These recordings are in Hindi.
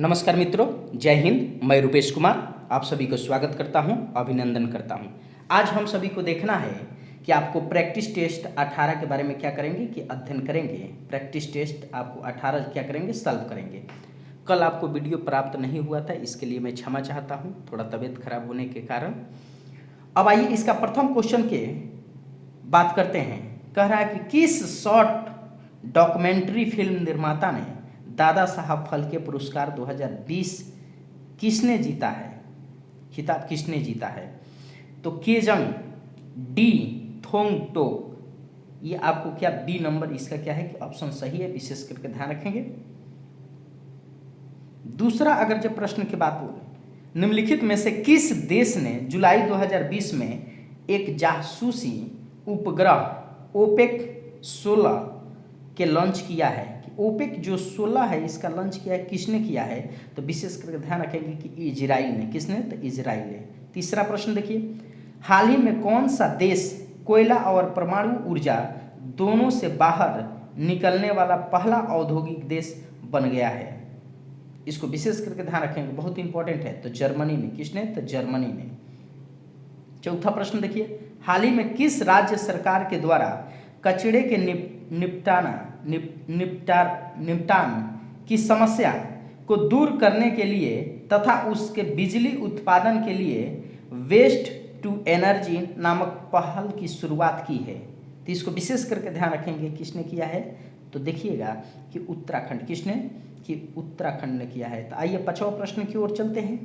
नमस्कार मित्रों, जय हिंद। मैं रुपेश कुमार आप सभी को स्वागत करता हूं, अभिनंदन करता हूं। आज हम सभी को देखना है कि आपको प्रैक्टिस टेस्ट 18 के बारे में क्या करेंगे कि अध्ययन करेंगे। प्रैक्टिस टेस्ट आपको 18 क्या करेंगे, सॉल्व करेंगे। कल आपको वीडियो प्राप्त नहीं हुआ था, इसके लिए मैं क्षमा चाहता हूँ, थोड़ा तबीयत खराब होने के कारण। अब आइए इसका प्रथम क्वेश्चन के बात करते हैं। कह रहा है कि किस शॉर्ट डॉक्यूमेंट्री फिल्म निर्माता ने दादा साहब फाल्के पुरस्कार 2020 किसने जीता है, खिताब किसने जीता है। तो केजंग, डी थोंग टोक, ये आपको क्या बी नंबर इसका क्या है कि ऑप्शन सही है, विशेष करके ध्यान रखेंगे। दूसरा अगर जब प्रश्न की बात बोले, निम्नलिखित में से किस देश ने जुलाई 2020 में एक जासूसी उपग्रह ओपेक 16 के लॉन्च किया है। कि ओपेक जो 16 है इसका लॉन्च किया है, किसने किया है, तो विशेष करके ध्यान रखेंगे कि इजराइल ने। किसने, तो इजराइल ने। तीसरा प्रश्न देखिए, हाल ही में कौन सा देश कोयला और परमाणु ऊर्जा दोनों से बाहर निकलने वाला पहला औद्योगिक देश बन गया है। इसको विशेष करके ध्यान रखेंगे, बहुत इंपॉर्टेंट है। तो जर्मनी ने। किसने, तो जर्मनी ने। चौथा प्रश्न देखिए, हाल ही में किस राज्य सरकार के द्वारा कचरे के निपटान की समस्या को दूर करने के लिए तथा उसके बिजली उत्पादन के लिए वेस्ट टू एनर्जी नामक पहल की शुरुआत की है। तो इसको विशेष करके ध्यान रखेंगे, किसने किया है, तो देखिएगा कि उत्तराखंड। किसने, कि उत्तराखंड ने किया है। तो आइए पांचवा प्रश्न की ओर चलते हैं।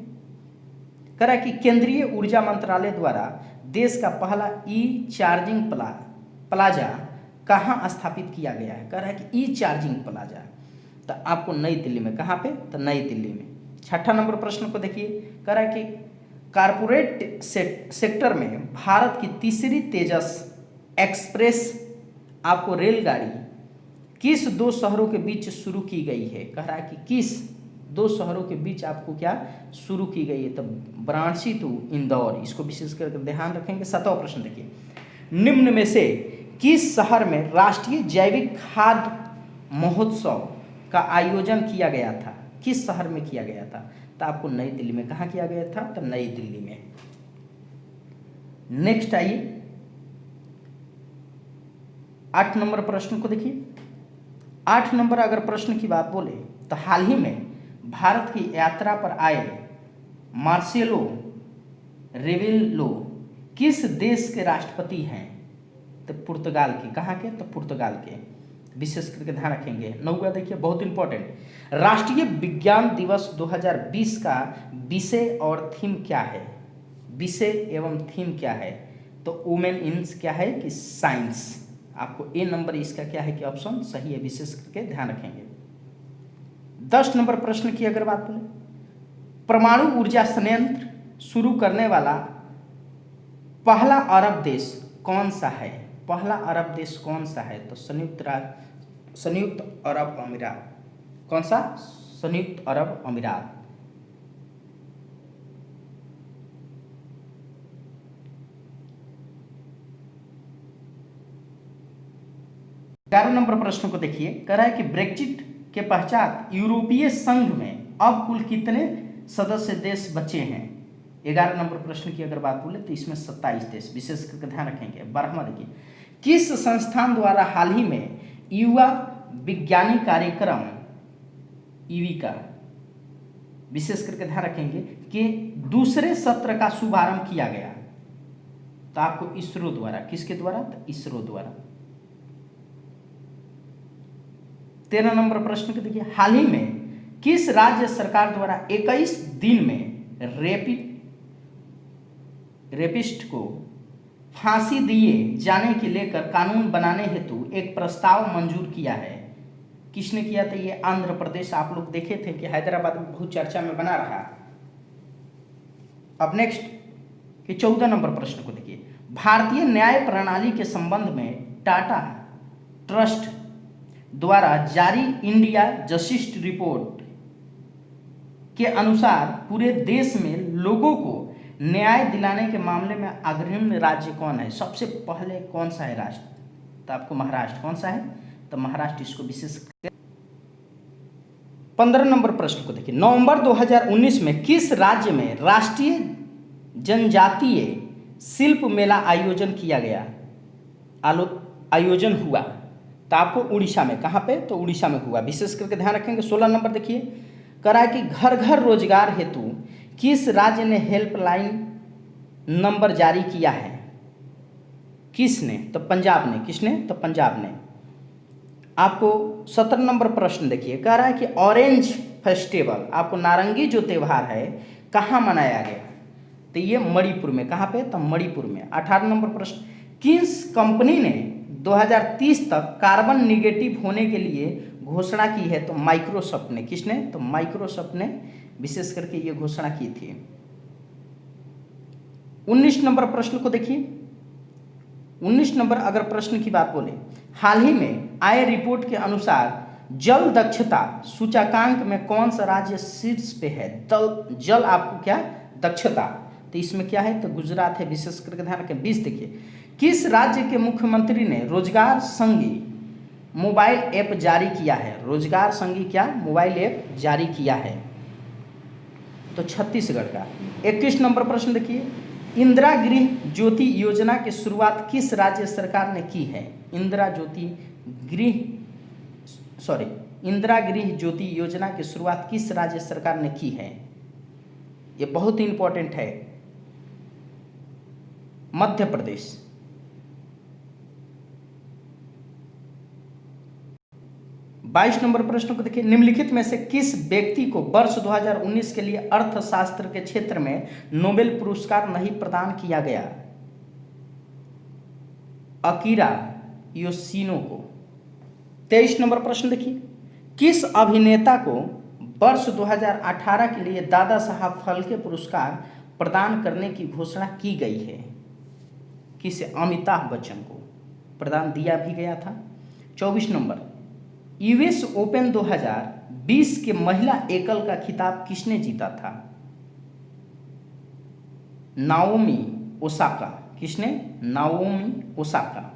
कह रहा है कि केंद्रीय ऊर्जा मंत्रालय द्वारा देश का पहला ई चार्जिंग प्लाजा कहाँ स्थापित किया गया है। कह रहा है कि ई चार्जिंग प्लाजा तो आपको नई दिल्ली में। कहाँ पे, तो नई दिल्ली में। छठा नंबर प्रश्न को देखिए, कह रहा है कि कारपोरेट सेक्टर में भारत की तीसरी तेजस एक्सप्रेस आपको रेलगाड़ी किस दो शहरों के बीच शुरू की गई है। कह रहा है कि किस दो शहरों के बीच आपको क्या शुरू की गई है, तो वाराणसी टू इंदौर। इसको विशेष करके ध्यान रखेंगे। सातवां प्रश्न देखिए, निम्न में से किस शहर में राष्ट्रीय जैविक खाद्य महोत्सव का आयोजन किया गया था। किस शहर में किया गया था, तो आपको नई दिल्ली में। कहाँ किया गया था, तो नई दिल्ली में। नेक्स्ट आइए 8 नंबर प्रश्न को देखिए। 8 नंबर अगर प्रश्न की बात बोले तो हाल ही में भारत की यात्रा पर आए मार्सेलो रेबेलो किस देश के राष्ट्रपति हैं, तो पुर्तगाल के। कहाँ के, तो पुर्तगाल के। विशेष करके ध्यान रखेंगे। 9वां देखिए, बहुत इंपॉर्टेंट, राष्ट्रीय विज्ञान दिवस 2020 का विषय और थीम क्या है। विषय एवं थीम क्या है, तो वुमेन इन क्या है कि साइंस। आपको ए नंबर इसका क्या है कि ऑप्शन सही है, विशेष करके ध्यान रखेंगे। 10 नंबर प्रश्न की अगर बात बोले, परमाणु ऊर्जा संयंत्र शुरू करने वाला पहला अरब देश कौन सा है। पहला अरब देश कौन सा है, तो संयुक्त अरब अमीरात। कौन सा, संयुक्त अरब अमीरात। ग्यारह नंबर प्रश्न को देखिए, कह रहा है कि ब्रेक्जिट के पश्चात यूरोपीय संघ में अब कुल कितने सदस्य देश बचे हैं। 11 नंबर प्रश्न की अगर बात बोले तो इसमें 27 देश। विशेष करके ध्यान रखेंगे। 12वां देखिए, किस संस्थान द्वारा हाल ही में युवा विज्ञानी कार्यक्रम ईवी का, विशेष करके ध्यान रखेंगे कि दूसरे सत्र का शुभारंभ किया गया, तो आपको इसरो द्वारा। किसके द्वारा, तो इसरो द्वारा। 13 नंबर प्रश्न को देखिए, हाल ही में किस राज्य सरकार द्वारा 21 दिन में रेपिस्ट को फांसी दिए जाने के लेकर कानून बनाने हेतु एक प्रस्ताव मंजूर किया है। किसने किया था, ये आंध्र प्रदेश। आप लोग देखे थे कि हैदराबाद में बहुत चर्चा में बना रहा। अब नेक्स्ट कि 14 नंबर प्रश्न को देखिए, भारतीय न्याय प्रणाली के संबंध में टाटा ट्रस्ट द्वारा जारी इंडिया जस्टिस रिपोर्ट के अनुसार पूरे देश में लोगों को न्याय दिलाने के मामले में अग्रणी राज्य कौन है। सबसे पहले कौन सा है राष्ट्र, तो आपको महाराष्ट्र। कौन सा है, तो महाराष्ट्र। इसको विशेष 15 नंबर प्रश्न को देखिए, नवंबर 2019 में किस राज्य में राष्ट्रीय जनजातीय शिल्प मेला आयोजन किया गया, आयोजन हुआ? तो आपको उड़ीसा में, कहाँ पे? तो उड़ीसा में हुआ। विशेष करके ध्यान रखेंगे। 16 नंबर देखिए, कह रहा है कि घर घर रोजगार हेतु किस राज्य ने हेल्पलाइन नंबर जारी किया है? किसने? तो पंजाब ने। किसने? तो पंजाब ने। आपको 17 नंबर प्रश्न देखिए, कह रहा है कि ऑरेंज फेस्टिवल, आपको नारंगी जो त्यौहार है, कहाँ मनाया गया? तो ये मणिपुर में। कहाँ पे? तो मणिपुर में। 18 नंबर प्रश्न, किस कंपनी ने 2030 तक कार्बन निगेटिव होने के लिए घोषणा की है? तो माइक्रोसॉफ्ट ने। किसने? तो माइक्रोसॉफ्ट ने विशेष करके ये घोषणा की थी। 19 नंबर प्रश्न को देखिए, 19 नंबर अगर प्रश्न की बात बोले, हाल ही में आए रिपोर्ट के अनुसार जल दक्षता सूचकांक में कौन सा राज्य शीर्ष पे है? जल आपको क्या? दक्षता। तो इसमें क्या है? तो गुजरात है। विशेष करके ध्यान रखें। 20 देखिए, किस राज्य के मुख्यमंत्री ने रोजगार संगी मोबाइल ऐप जारी किया है? रोजगार संगी क्या? मोबाइल ऐप जारी किया है। तो छत्तीसगढ़ का। 21 नंबर प्रश्न देखिए, इंदिरा गृह ज्योति योजना की शुरुआत किस राज्य सरकार ने की है? इंदिरा गृह ज्योति योजना की शुरुआत किस राज्य सरकार ने की है? ये बहुत ही इंपॉर्टेंट है। मध्य प्रदेश। 22 नंबर प्रश्न को देखिए, निम्नलिखित में से किस व्यक्ति को वर्ष 2019 के लिए अर्थशास्त्र के क्षेत्र में नोबेल पुरस्कार नहीं प्रदान किया गया? अकीरा योशिनो को। 23 नंबर प्रश्न देखिए, किस अभिनेता को वर्ष 2018 के लिए दादा साहब फाल्के पुरस्कार प्रदान करने की घोषणा की गई है? किसे? अमिताभ बच्चन को प्रदान दिया भी गया था। 24 नंबर, यूएस ओपन 2020 के महिला एकल का खिताब किसने जीता था? Naomi Osaka. किसने? Naomi Osaka.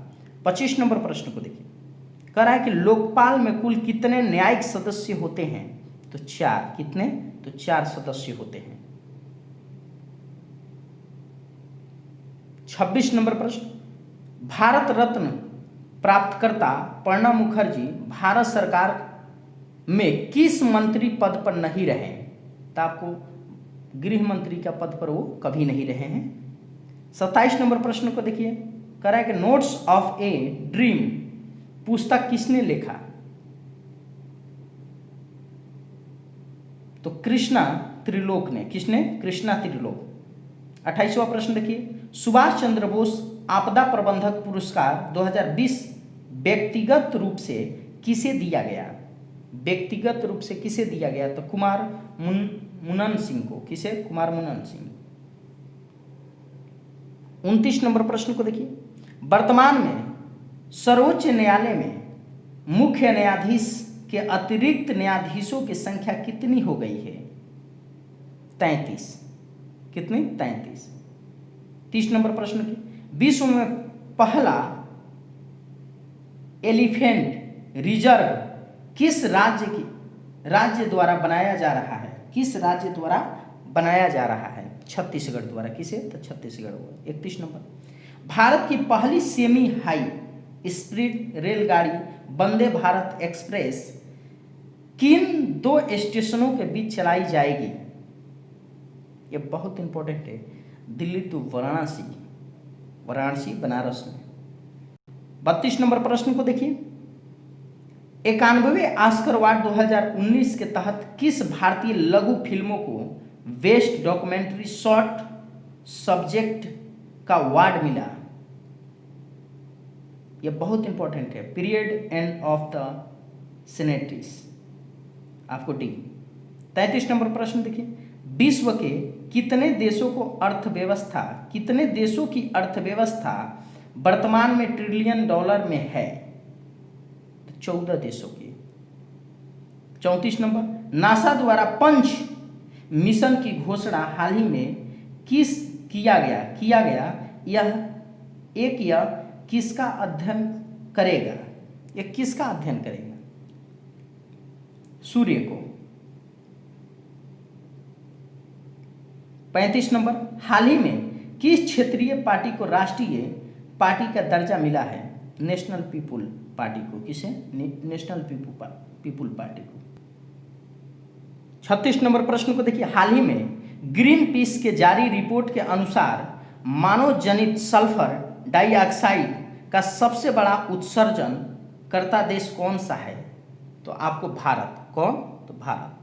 25 नंबर प्रश्न को देखिए, कह रहा है कि लोकपाल में कुल कितने न्यायिक सदस्य होते हैं? तो 4। कितने? तो 4 सदस्य होते हैं। 26 नंबर प्रश्न, भारत रत्न प्राप्तकर्ता प्रणब मुखर्जी भारत सरकार में किस मंत्री पद पर नहीं रहे? तो आपको गृह मंत्री का पद पर वो कभी नहीं रहे हैं। 27 नंबर प्रश्न को देखिए, कह रहा है कि नोट्स ऑफ ए ड्रीम पुस्तक किसने लिखा? तो कृष्णा त्रिलोक ने। किसने? कृष्णा त्रिलोक। 28वां प्रश्न देखिए, सुभाष चंद्र बोस आपदा प्रबंधक पुरस्कार 2020 व्यक्तिगत रूप से किसे दिया गया? व्यक्तिगत रूप से किसे दिया गया? तो कुमार मुनन सिंह को। किसे? कुमार मुनन सिंह। 29 नंबर प्रश्न को देखिए, वर्तमान में सर्वोच्च न्यायालय में मुख्य न्यायाधीश के अतिरिक्त न्यायाधीशों की संख्या कितनी हो गई है? 33। कितनी? 33। 30 नंबर प्रश्न की, विश्व में पहला एलिफेंट रिजर्व किस राज्य द्वारा बनाया जा रहा है? किस राज्य द्वारा बनाया जा रहा है? छत्तीसगढ़ द्वारा। किसे? तो छत्तीसगढ़ हुआ। 31 नंबर, भारत की पहली सेमी हाई स्पीड रेलगाड़ी वंदे भारत एक्सप्रेस किन 2 स्टेशनों के बीच चलाई जाएगी? ये बहुत इंपॉर्टेंट है। दिल्ली टू वाराणसी, वाराणसी बनारस में। 32 नंबर प्रश्न को देखिए, 91वें ऑस्कर अवार्ड 2019 के तहत किस भारतीय लघु फिल्मों को बेस्ट डॉक्यूमेंट्री शॉर्ट सब्जेक्ट का अवार्ड मिला? यह बहुत इंपॉर्टेंट है। पीरियड एंड ऑफ द सिनेट्रीज, आपको डी। 33 नंबर प्रश्न देखिए, विश्व के कितने देशों की अर्थव्यवस्था वर्तमान में ट्रिलियन डॉलर में है? 14 देशों की। 34 नंबर, नासा द्वारा पंच मिशन की घोषणा हाल ही में किया गया यह किसका अध्ययन करेगा? यह किसका अध्ययन करेगा? सूर्य को। 35 नंबर, हाल ही में किस क्षेत्रीय पार्टी को राष्ट्रीय पार्टी का दर्जा मिला है? नेशनल पीपुल पार्टी को। किसे? नेशनल पीपुल पार्टी को। 36 नंबर प्रश्न को देखिए, हाल ही में ग्रीन पीस के जारी रिपोर्ट के अनुसार मानव जनित सल्फर डाइऑक्साइड का सबसे बड़ा उत्सर्जन करता देश कौन सा है? तो आपको भारत। कौन? तो भारत।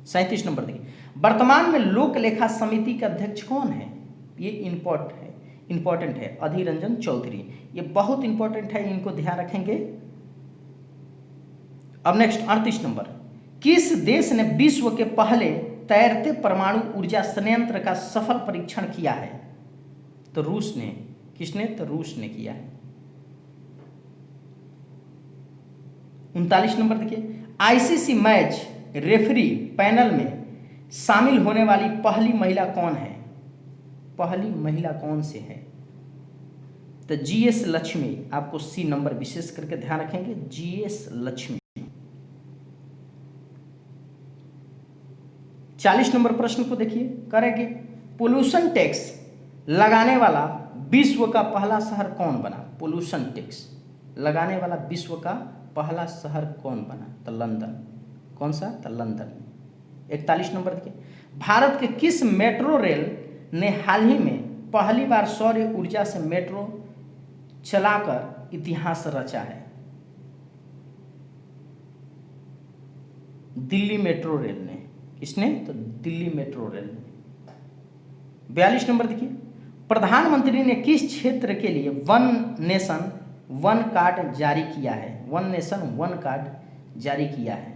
37 नंबर देखिए, वर्तमान में लोक लेखा समिति के अध्यक्ष कौन है? ये इंपॉर्टेंट है, अधीर रंजन चौधरी। ये बहुत इंपॉर्टेंट है, इनको ध्यान रखेंगे। अब नेक्स्ट 38 नंबर, किस देश ने विश्व के पहले तैरते परमाणु ऊर्जा संयंत्र का सफल परीक्षण किया है? तो रूस ने। किसने? तो रूस ने किया है। 39 नंबर देखिए, आईसीसी मैच रेफरी पैनल में शामिल होने वाली पहली महिला कौन है? पहली महिला कौन से है? तो जीएस लक्ष्मी। आपको सी नंबर विशेष करके ध्यान रखेंगे, जीएस लक्ष्मी। 40 नंबर प्रश्न को देखिए, करेंगे पोल्यूशन टैक्स लगाने वाला विश्व का पहला शहर कौन बना? पोल्यूशन टैक्स लगाने वाला विश्व का पहला शहर कौन बना? तो लंदन। कौन सा? तो लंदन। 41 नंबर देखिए, भारत के किस मेट्रो रेल ने हाल ही में पहली बार सौर ऊर्जा से मेट्रो चलाकर इतिहास रचा है? दिल्ली मेट्रो रेल ने। किसने? तो दिल्ली मेट्रो रेल ने। 42 नंबर देखिए, प्रधानमंत्री ने किस क्षेत्र के लिए वन नेशन वन कार्ड जारी किया है? वन नेशन वन कार्ड जारी किया है,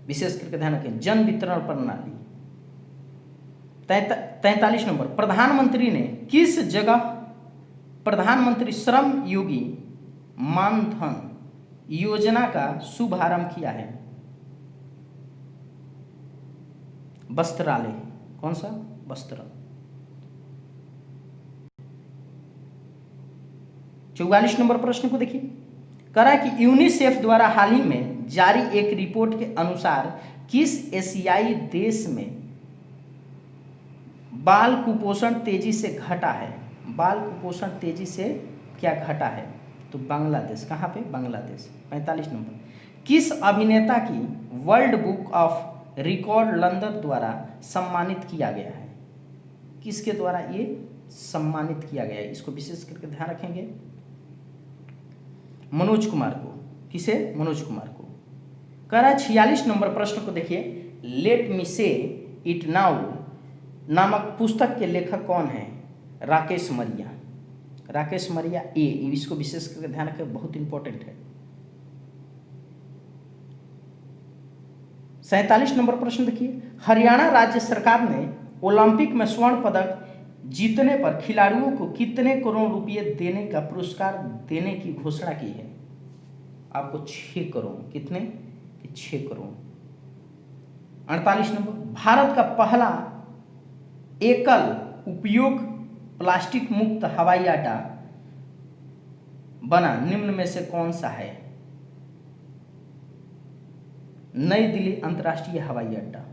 विशेष करके ध्यान रखें, जन वितरण प्रणाली। 43 नंबर, प्रधानमंत्री ने किस जगह प्रधानमंत्री श्रम योगी मानधन योजना का शुभारंभ किया है? वस्त्रालय। कौन सा? वस्त्र। 44 नंबर प्रश्न को देखिए, करा कि यूनिसेफ द्वारा हाल ही में जारी एक रिपोर्ट के अनुसार किस एशियाई देश में बाल कुपोषण तेजी से घटा है? बाल कुपोषण तेजी से क्या घटा है? तो बांग्लादेश। कहाँ पे? बांग्लादेश। 45 नंबर, किस अभिनेता की world book of record London द्वारा सम्मानित किया गया है? किसके द्वारा ये सम्मानित किया गया है? इसको विशेष करके ध्यान रखेंगे, मनोज कुमार को। किसे? मनोज कुमार को। कह रहा है 46 नंबर प्रश्न को देखिए, लेट मी से इट नाउ नामक पुस्तक के लेखक कौन है? राकेश मरिया। राकेश मरिया ए, इसको विशेष करके ध्यान रखें, बहुत इंपॉर्टेंट है। 47 नंबर प्रश्न देखिए, हरियाणा राज्य सरकार ने ओलंपिक में स्वर्ण पदक जीतने पर खिलाड़ियों को कितने करोड़ रुपए देने का पुरस्कार देने की घोषणा की है? आपको 6 करोड़। कितने? 6 करोड़। 48 नंबर, भारत का पहला एकल उपयोग प्लास्टिक मुक्त हवाई अड्डा बना निम्न में से कौन सा है? नई दिल्ली अंतर्राष्ट्रीय हवाई अड्डा।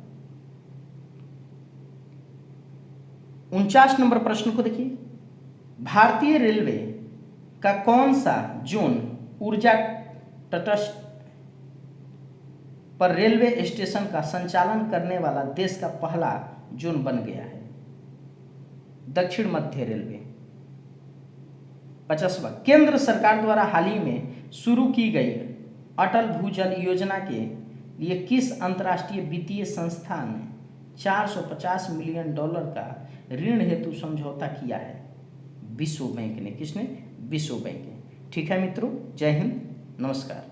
49 नंबर प्रश्न को देखिए, भारतीय रेलवे का कौन सा जोन ऊर्जा तटस्थ पर रेलवे स्टेशन का संचालन करने वाला देश का पहला जोन बन गया है? दक्षिण मध्य रेलवे। 50वां, केंद्र सरकार द्वारा हाल ही में शुरू की गई अटल भूजल योजना के लिए किस अंतर्राष्ट्रीय वित्तीय संस्था ने $450 मिलियन का ऋण हेतु समझौता किया है? विश्व बैंक ने। किसने? विश्व बैंक ने। ठीक है मित्रों, जय हिंद, नमस्कार।